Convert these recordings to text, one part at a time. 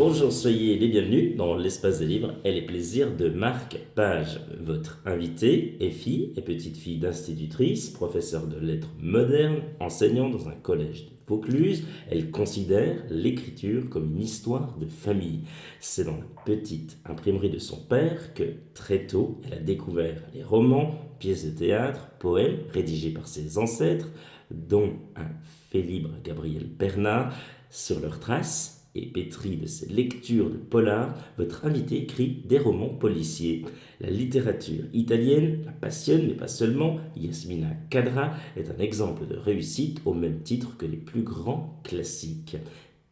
Bonjour, soyez les bienvenus dans l'espace des livres et les plaisirs de Marc Page. Votre invitée est fille et petite fille d'institutrice, professeure de lettres modernes, enseignant dans un collège de Vaucluse. Elle considère l'écriture comme une histoire de famille. C'est dans la petite imprimerie de son père que, très tôt, elle a découvert les romans, pièces de théâtre, poèmes rédigés par ses ancêtres, dont un Félibre Gabriel Bernard. Sur leurs traces, et pétri de ses lectures de polar, votre invité écrit des romans policiers. La littérature italienne la passionne, mais pas seulement. Yasmina Khadra est un exemple de réussite au même titre que les plus grands classiques.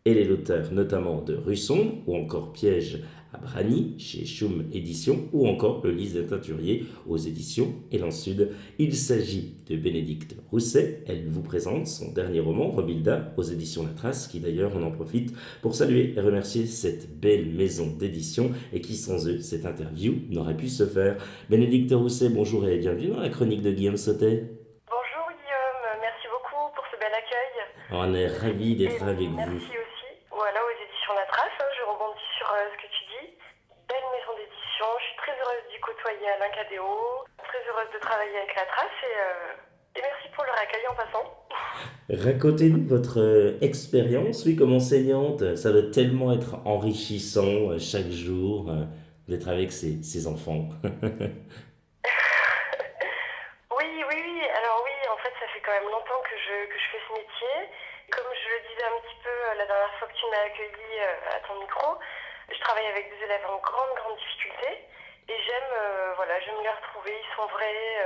Elle est l'auteur notamment de Rue sombre ou encore Piège à Brani chez Choum Éditions ou encore Le Lys d'un teinturier aux éditions Élan Sud. Il s'agit de Bénédicte Rousset. Elle vous présente son dernier roman, Romilda, aux éditions La Trace, qui d'ailleurs on en profite pour saluer et remercier cette belle maison d'édition et qui sans eux, cette interview n'aurait pu se faire. Bénédicte Rousset, bonjour et bienvenue dans la chronique de Guillaume Sautet. Bonjour Guillaume, merci beaucoup pour ce bel accueil. On est ravis Et d'être avec vous. merci aussi, voilà, aux éditions La Trace, je rebondis sur ce que tu dis. Belle maison d'édition, je suis très heureuse d'y côtoyer Alain Cadéot, très heureuse de travailler avec La Trace et merci pour leur accueil en passant. Racontez-nous votre expérience, oui, comme enseignante. Ça doit tellement être enrichissant chaque jour d'être avec ces enfants. Oui, alors oui, en fait ça fait quand même longtemps que je fais ce métier. Comme je le disais un petit peu la dernière fois que tu m'as accueilli à ton micro, je travaille avec des élèves en grande difficulté et j'aime les retrouver, ils sont vrais,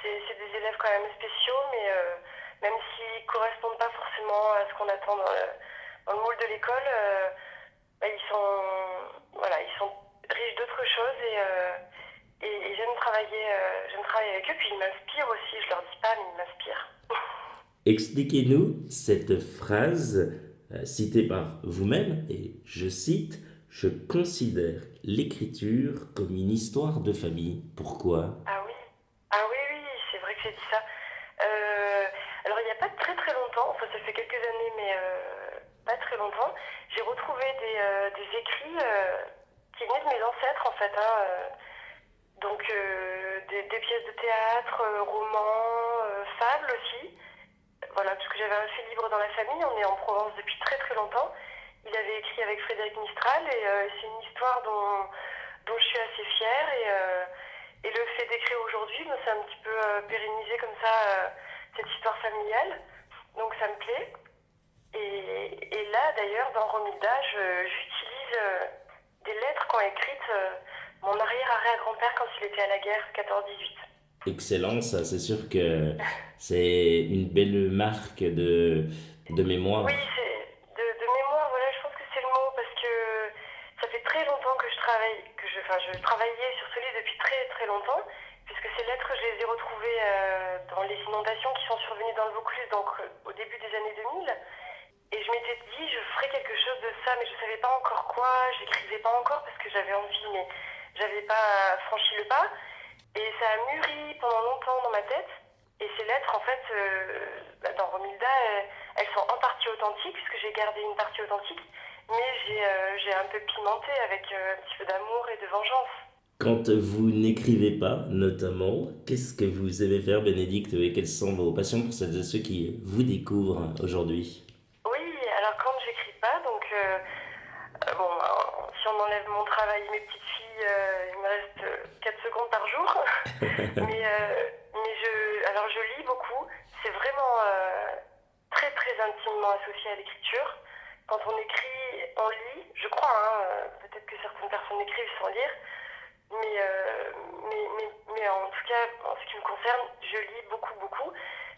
c'est des élèves quand même spéciaux, mais même s'ils ne correspondent pas forcément à ce qu'on attend dans le moule de l'école, ils sont riches d'autres choses et j'aime travailler avec eux, puis ils m'inspirent aussi, je leur dis pas, mais ils m'inspirent. Expliquez-nous cette phrase citée par vous-même, et je cite, je considère l'écriture comme une histoire de famille. Pourquoi? Ah oui, oui, c'est vrai que j'ai dit ça. Euh, alors il n'y a pas très longtemps, enfin ça fait quelques années, mais pas très longtemps, j'ai retrouvé des écrits qui venaient de mes ancêtres en fait, hein, des pièces de théâtre, romans, fables aussi. Voilà, parce que j'avais un fait libre dans la famille, on est en Provence depuis très longtemps. Il avait écrit avec Frédéric Mistral et c'est une histoire dont je suis assez fière et le fait d'écrire aujourd'hui, c'est un petit peu pérennisé comme ça cette histoire familiale, donc ça me plaît. Et là d'ailleurs dans Romilda, j'utilise des lettres qu'ont écrites mon arrière-arrière-grand-père quand il était à la guerre 14-18. Excellent, ça, c'est sûr que c'est une belle marque de Oui, mémoire. de mémoire, voilà, je pense que c'est le mot parce que ça fait très longtemps que je travaille, je travaillais sur ce livre depuis très longtemps, puisque ces lettres, je les ai retrouvées dans les inondations qui sont survenues dans le Vaucluse, donc au début des années 2000. Et je m'étais dit, je ferais quelque chose de ça, mais je savais pas encore quoi, j'écrivais pas encore parce que j'avais envie, mais j'avais pas franchi le pas. Et ça a mûri pendant longtemps dans ma tête. Et ces lettres, en fait, dans Romilda, elles sont en partie authentiques, puisque j'ai gardé une partie authentique, mais j'ai un peu pimenté avec un petit peu d'amour et de vengeance. Quand vous n'écrivez pas, notamment, qu'est-ce que vous aimez faire, Bénédicte, et quelles sont vos passions pour celles et ceux qui vous découvrent aujourd'hui? Oui, alors quand j'écris pas, si on enlève mon travail et mes petites filles, il me reste 4 secondes par jour. Alors je lis beaucoup. C'est vraiment très intimement associé à l'écriture. Quand on écrit, on lit. Je crois, hein, peut-être que certaines personnes écrivent sans lire, mais, euh, mais en tout cas, en ce qui me concerne, je lis beaucoup.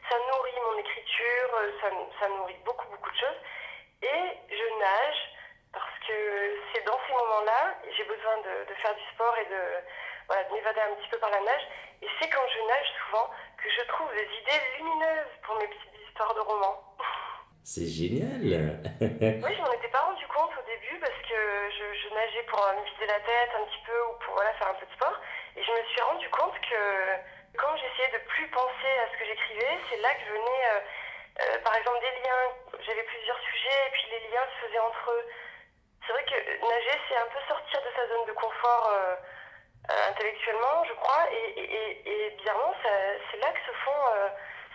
Ça nourrit mon écriture, ça nourrit beaucoup de choses. Et je nage parce que c'est dans ces moments-là, j'ai besoin de faire du sport et de m'évader un petit peu par la nage. Et c'est quand je nage souvent que je trouve des idées lumineuses pour mes petites histoires de romans. C'est génial! Oui, je m'en étais pas rendu compte au début parce que je nageais pour me vider la tête un petit peu ou pour voilà, faire un peu de sport. Et je me suis rendu compte que quand j'essayais de plus penser à ce que j'écrivais, c'est là que venaient, par exemple, des liens. J'avais plusieurs sujets et puis les liens se faisaient entre eux. C'est vrai que nager, c'est un peu sortir de sa zone de confort intellectuellement, je crois, et bizarrement, c'est là que se font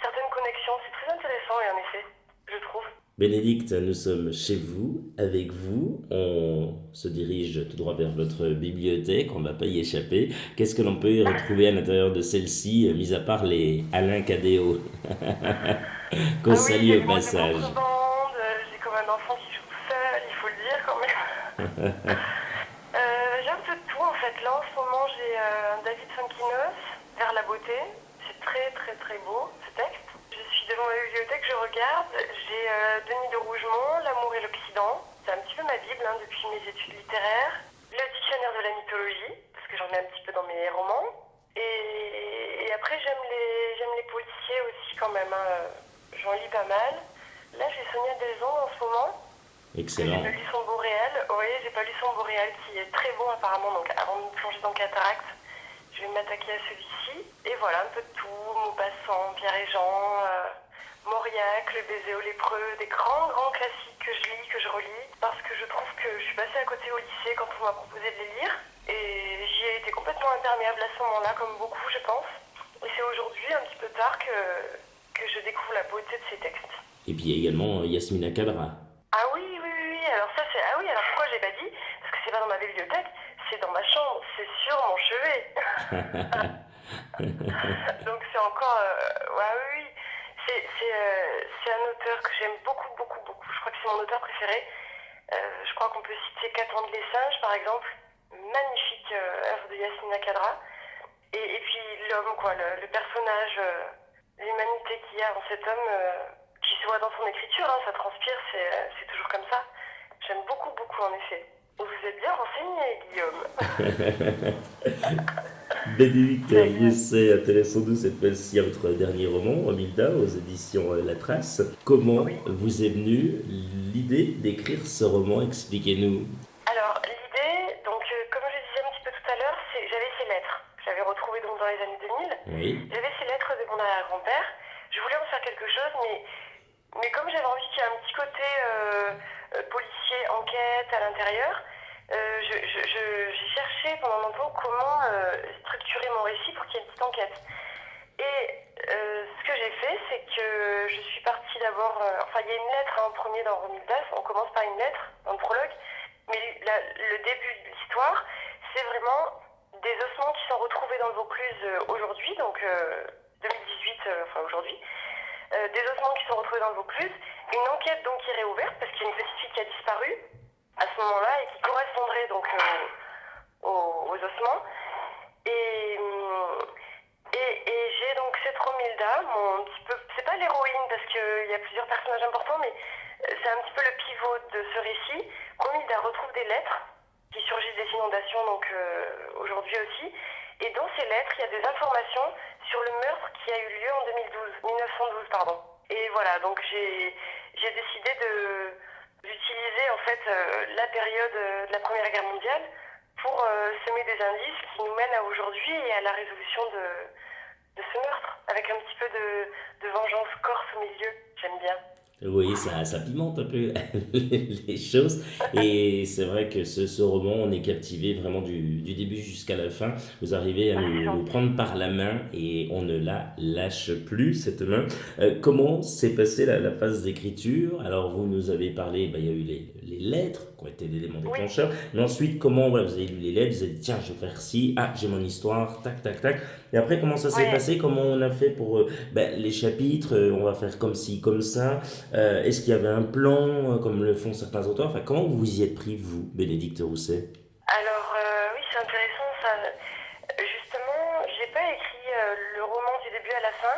certaines connexions. C'est très intéressant, et en effet, je trouve. Bénédicte, nous sommes chez vous, avec vous. On se dirige tout droit vers votre bibliothèque, on ne va pas y échapper. Qu'est-ce que l'on peut y retrouver à l'intérieur de celle-ci, mis à part les Alain Cadéot, qu'on Ah oui, il y salue a au du monde de passage? contrebande, j'ai comme un enfant qui joue tout seul, il faut le dire quand même. J'ai un peu de tout en fait. Là en ce moment j'ai un David Funkinos, Vers la beauté. C'est très très très beau ce texte. Je suis devant ma bibliothèque, je regarde. J'ai Denis de Rougemont, L'amour et l'Occident. C'est un petit peu ma bible depuis mes études littéraires. Le dictionnaire de la mythologie, parce que j'en mets un petit peu dans mes romans. Et après j'aime les policiers aussi quand même. J'en lis pas mal. Là j'ai Sonia Delzon en ce moment que j'ai pas Excellent. lu son Boréal. Oui, j'ai pas lu son Boréal qui est très bon apparemment. Donc avant de me plonger dans Cataracte, je vais m'attaquer à celui-ci. Et voilà, un peu de tout. Maupassant, Pierre et Jean, Mauriac, Le baiser au lépreux, des grands classiques que je lis, que je relis, parce que je trouve que je suis passée à côté au lycée quand on m'a proposé de les lire. Et j'y ai été complètement imperméable à ce moment-là, comme beaucoup, je pense. Et c'est aujourd'hui, un petit peu tard, que je découvre la beauté de ces textes. Et puis il y a également Yasmina Kadra. Ah oui, oui, oui, oui. Alors ça c'est... Ah oui, alors pourquoi j'ai pas dit? Parce que c'est pas dans ma bibliothèque, c'est dans ma chambre, c'est sur mon chevet. Donc c'est encore... Ouais, oui, oui. C'est un auteur que j'aime beaucoup, beaucoup, beaucoup. Je crois que c'est mon auteur préféré. Je crois qu'on peut citer Catan de les singes, par exemple. Magnifique œuvre de Yasmina Kadra. Et puis l'homme, quoi, le personnage, l'humanité qu'il y a dans cet homme, qui se voit dans son écriture, hein, ça transpire, c'est toujours comme ça. J'aime beaucoup, beaucoup en effet. Vous êtes bien renseigné, Guillaume. Bénédicte C'est agréable. Rousset, intéressons-nous cette fois-ci à votre dernier roman, Romilda, aux éditions La Trace. Comment Oui. vous est venue l'idée d'écrire ce roman? Expliquez-nous. Alors, l'idée, donc, comme je disais un petit peu tout à l'heure, j'avais ces lettres. Je l'avais retrouvées donc dans les années 2000. Oui, J'avais ces lettres de mon arrière-grand-père. Je voulais en faire quelque chose, mais comme j'avais envie qu'il y ait un petit côté policier, enquête à l'intérieur, j'ai cherché pendant longtemps comment structurer mon récit pour qu'il y ait une petite enquête. Et ce que j'ai fait, c'est que je suis partie d'abord... enfin, il y a une lettre en premier dans Romildas, on commence par une lettre dans le prologue, mais le début de l'histoire, c'est vraiment des ossements qui sont retrouvés dans le Vaucluse aujourd'hui, donc 2018, enfin aujourd'hui. Des ossements qui sont retrouvés dans le Vaucluse, une enquête donc qui est réouverte parce qu'il y a une petite fille qui a disparu à ce moment-là et qui correspondrait donc aux ossements. Et, et j'ai donc cette Romilda, mon petit peu, c'est pas l'héroïne parce qu'il y a plusieurs personnages importants, mais c'est un petit peu le pivot de ce récit. Romilda retrouve des lettres qui surgissent des inondations, donc aujourd'hui aussi. Et dans ces lettres, il y a des informations sur le meurtre qui a eu lieu en 1912, pardon. Et voilà, donc j'ai décidé d'utiliser en fait la période de la Première Guerre mondiale pour semer des indices qui nous mènent à aujourd'hui et à la résolution de ce meurtre, avec un petit peu de vengeance corse au milieu. J'aime bien. oui, ça pimente un peu les choses. Et c'est vrai que ce roman, on est captivé vraiment du début jusqu'à la fin. Vous arrivez à Ah, c'est nous gentil. prendre par la main et on ne la lâche plus, cette main. Comment s'est passée la phase d'écriture? Alors, vous nous avez parlé, bah, il y a eu les lettres qui ont été l'élément Oui. déclencheur. Mais ensuite, comment ouais, vous avez lu les lettres, vous avez dit, tiens, je vais faire ci, ah, j'ai mon histoire, tac, tac, tac. Et après, comment ça s'est Ouais. passé? Comment on a fait pour ben, les chapitres? On va faire comme ci, comme ça. Est-ce qu'il y avait un plan, comme le font certains auteurs? Enfin, comment vous y êtes pris, vous, Bénédicte Rousset? Alors, oui, c'est intéressant ça. Justement, j'ai pas écrit le roman du début à la fin.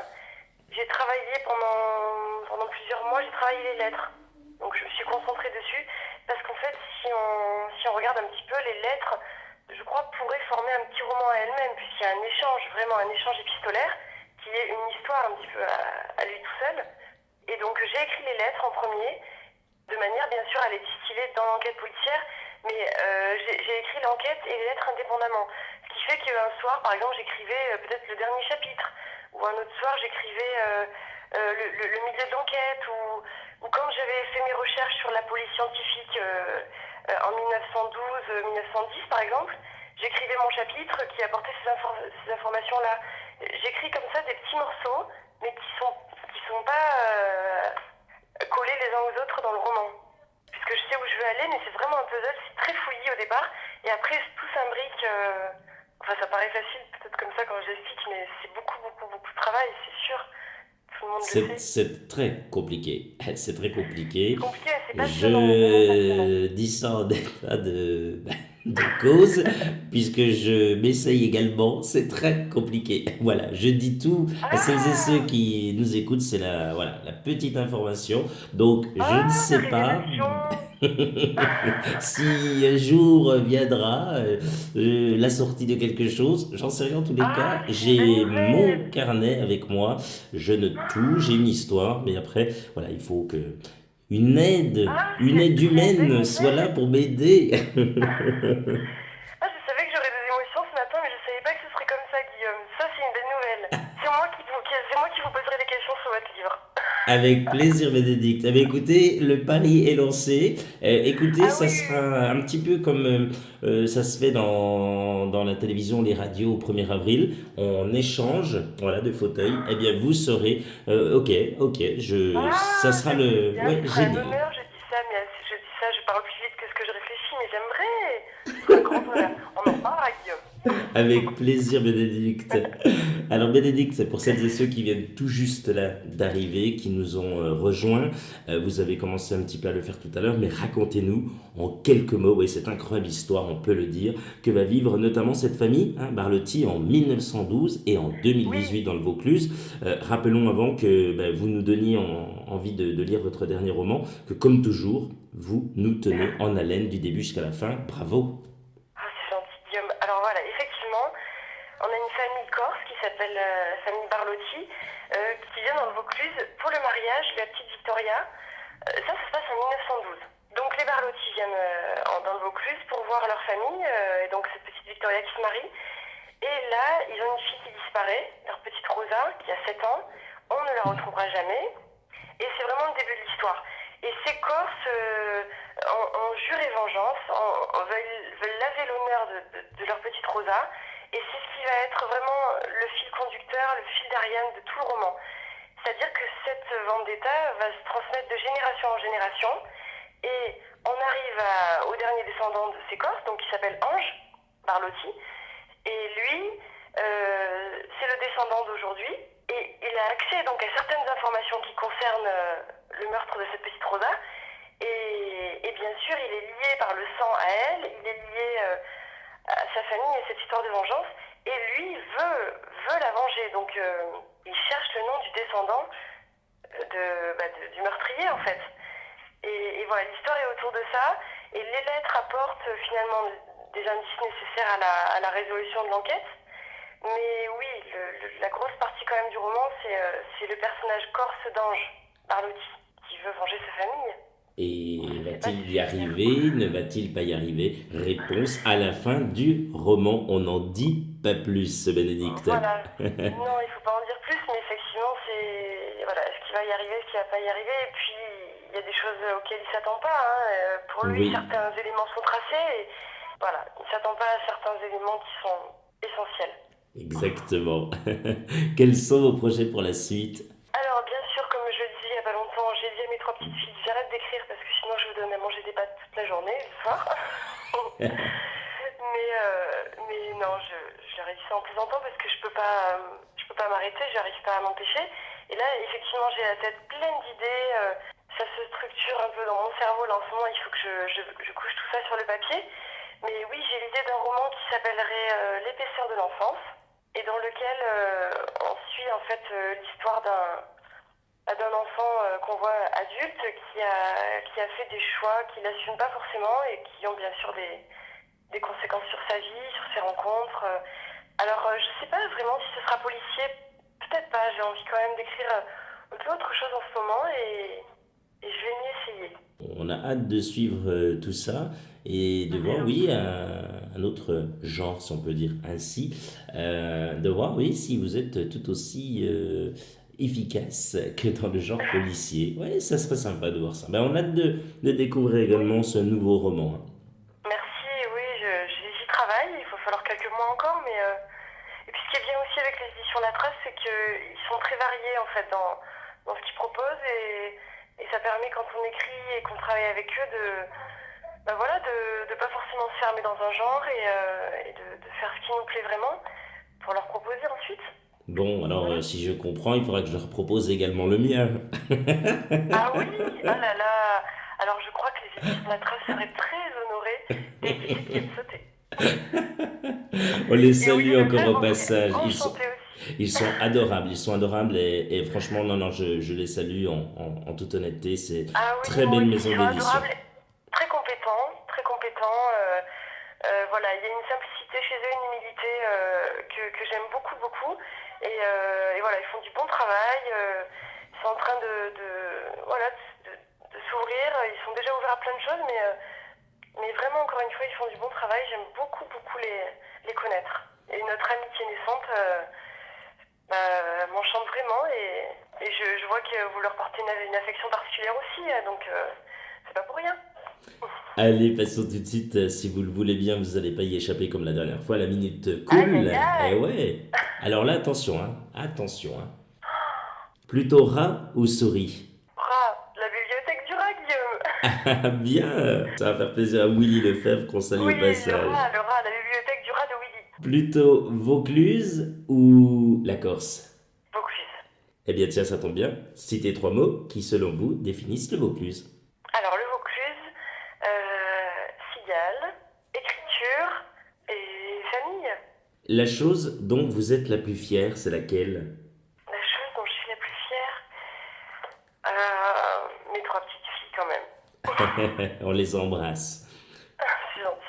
J'ai travaillé pendant plusieurs mois, j'ai travaillé les lettres. Donc je me suis concentrée dessus. Parce qu'en fait, si on regarde un petit peu les lettres, je crois pourraient former un petit roman à elles-mêmes, puisqu'il y a un échange, vraiment un échange épistolaire, qui est une histoire un petit peu à lui tout seul. Et donc j'ai écrit les lettres en premier, de manière bien sûr à les distiller dans l'enquête policière, mais j'ai écrit l'enquête et les lettres indépendamment. Ce qui fait qu'un soir, par exemple, j'écrivais peut-être le dernier chapitre, ou un autre soir, j'écrivais le milieu de l'enquête, ou quand j'avais fait mes recherches sur la police scientifique en 1912-1910 par exemple, j'écrivais mon chapitre qui apportait ces informations-là. J'écris comme ça des petits morceaux, mais qui sont pas collés les uns aux autres dans le roman. Puisque je sais où je veux aller, mais c'est vraiment un puzzle, c'est très fouillis au départ, et après tout s'imbrique. Enfin, ça paraît facile peut-être comme ça quand je l'explique, mais c'est beaucoup, beaucoup, beaucoup de travail, c'est sûr. Tout le monde le sait. C'est très compliqué. C'est très compliqué. C'est compliqué, c'est passionnant, vraiment passionnant. Je dis ça en état de cause, puisque je m'essaye également. C'est très compliqué. Voilà, je dis tout à celles et ceux Ah, qui nous écoutent. C'est voilà, la petite information. Donc, je ne la sais pas révélation. si un jour viendra la sortie de quelque chose. J'en sais rien en tous les Ah, cas. c'est une bonne J'ai mon nouvelle. carnet avec moi. Je note tout. J'ai une histoire. Mais après, voilà, il faut que Ah, une aide c'est une bonne humaine soit là nouvelle. pour m'aider. Ah, je savais que j'aurais des émotions ce matin, mais je savais pas que ce serait comme ça, Guillaume. Ça, c'est une bonne nouvelle. C'est moi qui vous poserai des questions sur votre livre. Avec plaisir, Bénédicte. Eh bien, écoutez, le pari est lancé. Écoutez, Ah ça oui, oui, oui. sera un petit peu comme ça se fait dans la télévision, les radios au 1er avril. On échange, voilà, de fauteuils. Eh bien, vous serez, ok, ok, ça Ah, sera ça c'est le, bien, ouais, ce sera un génial. honneur, je dis ça, mais je dis ça, je parle plus vite que ce que je réfléchis, mais j'aimerais. Ce sera un grand honneur. On en reparlera, Guillaume. Avec plaisir, Bénédicte. Alors, Bénédicte, c'est pour celles et ceux qui viennent tout juste là d'arriver, qui nous ont rejoints. Vous avez commencé un petit peu à le faire tout à l'heure, mais racontez-nous en quelques mots, oui, cette incroyable histoire, on peut le dire, que va vivre notamment cette famille, hein, Barlotti, en 1912 et en Oui, 2018 dans le Vaucluse. Rappelons avant que vous nous donniez envie de lire votre dernier roman, que comme toujours, vous nous tenez en haleine du début jusqu'à la fin. Bravo! ah, c'est gentil, Guillaume. Alors voilà, effectivement, on a une famille corse qui s'appelle la famille Barlotti, qui vient dans le Vaucluse pour le mariage de la petite Victoria. Ça se passe en 1912. Donc les Barlotti viennent dans le Vaucluse pour voir leur famille, et donc cette petite Victoria qui se marie. Et là, ils ont une fille qui disparaît, leur petite Rosa, qui a 7 ans. On ne la retrouvera jamais. Et c'est vraiment le début de l'histoire. Et ces Corses ont juré vengeance, veulent laver l'honneur de leur petite Rosa. Et c'est ce qui va être vraiment le fil conducteur, le fil d'Ariane de tout le roman. C'est-à-dire que cette vendetta va se transmettre de génération en génération. Et on arrive au dernier descendant de ces Corses, donc qui s'appelle Ange Barlotti. Et lui, c'est le descendant d'aujourd'hui. Et il a accès donc à certaines informations qui concernent le meurtre de cette petite Rosa. Et bien sûr, il est lié par le sang à elle, il est lié à sa famille et cette histoire de vengeance. Et lui veut la venger. Donc il cherche le nom du descendant du meurtrier en fait. Et voilà, l'histoire est autour de ça. Et les lettres apportent finalement des indices nécessaires à la résolution de l'enquête. Mais oui, la grosse partie quand même du roman, c'est le personnage corse d'Ange, Barlotti, qui veut venger sa famille. Et Je sais pas va-t-il si y c'est clair. arriver? Ne va-t-il pas y arriver? Réponse à la fin du roman. On n'en dit pas plus, Bénédicte. Voilà. Non, il faut pas en dire plus, mais effectivement, c'est voilà, est-ce qu'il va y arriver, est-ce qu'il va pas y arriver. Et puis, il y a des choses auxquelles il s'attend pas, hein. Pour lui, Oui, certains éléments sont tracés. Et voilà, il s'attend pas à certains éléments qui sont essentiels. exactement. Quels sont vos projets pour la suite? Alors, bien sûr, comme je le disais il n'y a pas longtemps, j'ai dit à mes 3 petites filles, j'arrête d'écrire parce que sinon je vous donne à manger des pâtes toute la journée, le soir. mais non, je leur ai dit ça en plaisantant parce que je peux pas m'arrêter, j'arrive pas à m'empêcher. Et là, effectivement, j'ai la tête pleine d'idées, ça se structure un peu dans mon cerveau là en ce moment, il faut que je couche tout ça sur le papier. Mais oui, j'ai l'idée d'un roman qui s'appellerait L'épaisseur de l'enfance et dans lequel on suit en fait l'histoire d'un enfant qu'on voit adulte qui a fait des choix qu'il n'assume pas forcément et qui ont bien sûr des conséquences sur sa vie, sur ses rencontres. Alors je sais pas vraiment si ce sera policier, peut-être pas, j'ai envie quand même d'écrire un peu autre chose en ce moment et je vais m'y essayer. On a hâte de suivre tout ça et de C'est voir, oui, gentil. un autre genre, si on peut dire ainsi, de voir, oui, si vous êtes tout aussi efficace que dans le genre policier. Ouais, ça serait sympa de voir ça. Ben, on a hâte de découvrir Oui, également ce nouveau roman, hein. travail. Il va falloir quelques mois encore, mais... Et puis ce qui est bien aussi avec les éditions La Trace, c'est qu'ils sont très variés en fait dans ce qu'ils proposent et ça permet quand on écrit et qu'on travaille avec eux de pas forcément se fermer dans un genre et de faire ce qui nous plaît vraiment pour leur proposer ensuite. Bon, alors Voilà. si je comprends, il faudra que je leur propose également le mien. Ah oui, ah là là. Alors je crois que les éditions La Trace seraient très honorées d'éditer Guillaume Sauté. On les Et Willy salue encore Lefebvre, au on serait passage. enchanté aussi. Ils sont adorables et franchement, non, non, je les salue en toute honnêteté. C'est Ah oui, très moi belle aussi, maison ils sont d'édition. adorables, très compétents, très compétents. Voilà, il y a une simplicité chez eux, une humilité que j'aime beaucoup, beaucoup. Et voilà, ils font du bon travail. Ils sont en train voilà, de s'ouvrir. Ils sont déjà ouverts à plein de choses, mais vraiment, encore une fois, ils font du bon travail. J'aime beaucoup, beaucoup les connaître. Et notre amitié naissante m'enchante vraiment. Et je vois que vous leur portez une affection particulière aussi. Donc, c'est pas pour rien. Allez, passons tout de suite, si vous le voulez bien, vous n'allez pas y échapper comme la dernière fois, la minute Aïe, cool. aïe, Eh aïe. ouais. Alors là, attention, hein. Attention, hein. Plutôt rat ou souris? La bibliothèque du rat, Guillaume. Ah bien, ça va faire plaisir à Willy Lefebvre qu'on salue au Oui, passage. la bibliothèque du rat de Willy. Plutôt Vaucluse ou la Corse? Vaucluse. Eh bien tiens, ça tombe bien. Citez trois mots qui, selon vous, définissent le Vaucluse. Alors, le Vaucluse, cigale, écriture et famille. La chose dont vous êtes la plus fière, c'est laquelle? La chose dont je suis la plus fière, mes trois petites filles quand même. On les embrasse. C'est gentil.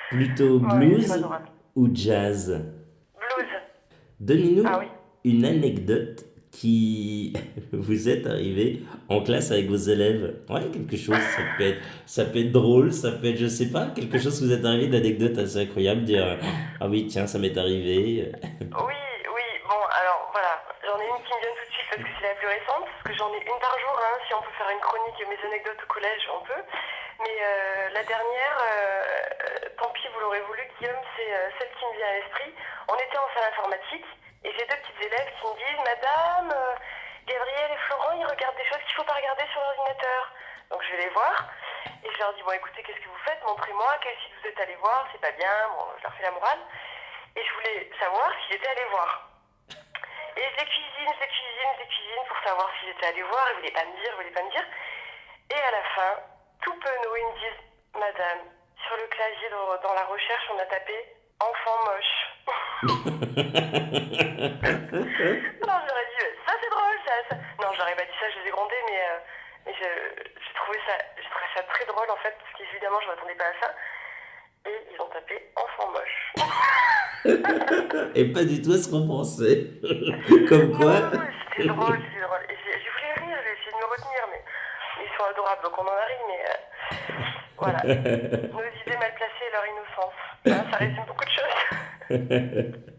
Plutôt Ouais, c'est blues adorable. ou jazz? Blues. Ah Donnez-nous oui. une anecdote qui vous est arrivée en classe avec vos élèves. Ouais, quelque chose, ça peut être drôle, ça peut être, je sais pas, quelque chose qui vous est arrivé d'anecdote assez incroyable, dire ah oui, tiens, ça m'est arrivé. Oui, oui, bon, alors voilà, j'en ai une qui me vient tout de suite parce que c'est la plus récente, parce que j'en ai une par jour, hein, si on peut faire une chronique de mes anecdotes au collège, on peut. Mais la dernière, tant pis, vous l'aurez voulu, Guillaume, c'est celle qui me vient à l'esprit. On était en salle informatique et j'ai deux petites élèves qui me disent Madame, Gabriel et Florent, ils regardent des choses qu'il ne faut pas regarder sur l'ordinateur. Donc je vais les voir et je leur dis Bon, écoutez, qu'est-ce que vous faites? Montrez-moi, quel site vous êtes allés voir, c'est pas bien. Bon, je leur fais la morale. Et je voulais savoir si j'étais allée voir. Et je les cuisine pour savoir si j'étais allée voir. Ils voulaient pas me dire, ils voulaient pas me dire. Et à la fin, tout penaud, ils me disent Madame, sur le clavier dans la recherche, on a tapé enfant moche. Alors j'aurais dit ça c'est drôle, ça. Non, j'aurais pas dit ça, je les ai grondés, mais j'ai trouvé ça très drôle en fait, parce qu'évidemment je m'attendais pas à ça. Et ils ont tapé enfant moche. Et pas du tout à ce qu'on pensait. Comme Non, quoi. c'était drôle, c'était drôle. Et j'ai voulu rire, j'ai essayé de me retenir, mais ils sont adorables, donc on en a ri, mais voilà. Nos idées mal placées et leur innocence. Hein, ça résume beaucoup de choses.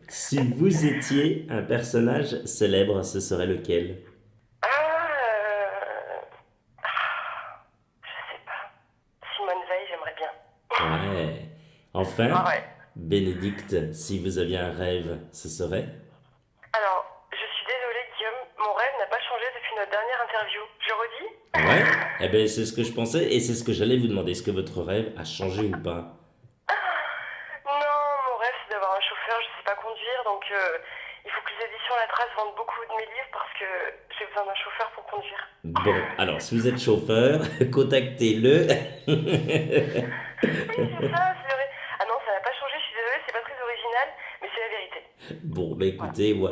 Si vous étiez un personnage célèbre, ce serait lequel? Ah, je sais pas. Simone Veil, j'aimerais bien. Ouais. Enfin, Ah ouais. Bénédicte, si vous aviez un rêve, ce serait? Alors, je suis désolée, Guillaume, mon rêve n'a pas changé depuis notre dernière interview. Je redis? Ouais. Eh bien, c'est ce que je pensais et c'est ce que j'allais vous demander. Est-ce que votre rêve a changé ou pas? Non, mon rêve c'est d'avoir un chauffeur, je sais pas conduire, donc il faut que les éditions La Trace vendent beaucoup de mes livres parce que j'ai besoin d'un chauffeur pour conduire. Bon, alors, si vous êtes chauffeur, contactez-le. Oui, c'est ça, c'est vrai. Ah non, ça n'a pas changé, je suis désolée, c'est pas très original, mais c'est la vérité. Bon, bah Voilà. écoutez, ouais.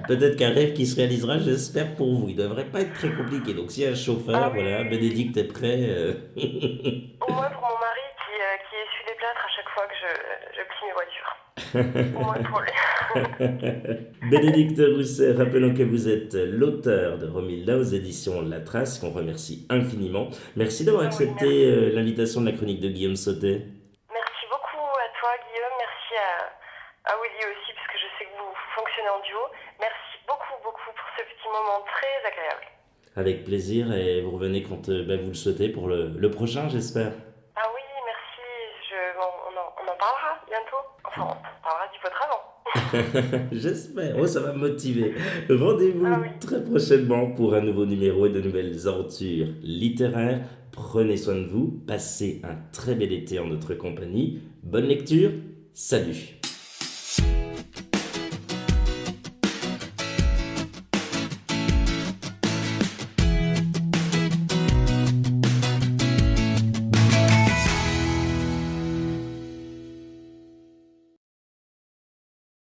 Peut-être qu'un rêve qui se réalisera, j'espère pour vous. Il devrait pas être très compliqué. Donc, s'il y a un Ah chauffeur, oui, voilà, oui, oui. Bénédicte est prêt. Au moins pour mon mari qui essuie les plâtres à chaque fois que je plie mes voitures. Au moins pour lui. Bénédicte Rousset, rappelons que vous êtes l'auteur de Romilda aux éditions La Trace, qu'on remercie infiniment. Merci d'avoir Oui, accepté merci. l'invitation de la chronique de Guillaume Sautet. Merci beaucoup à toi, Guillaume. Merci à Willy aussi, puisque je sais que vous fonctionnez en duo. Merci beaucoup, beaucoup pour ce petit moment très agréable. Avec plaisir et vous revenez quand vous le souhaitez pour le prochain, j'espère. Ah oui, merci. On en parlera. bientôt. Enfin, on parlera du vôtre avant. J'espère, oh, ça va me motiver. Rendez-vous Ah oui. très prochainement pour un nouveau numéro et de nouvelles aventures littéraires. Prenez soin de vous, passez un très bel été en notre compagnie. Bonne lecture, salut!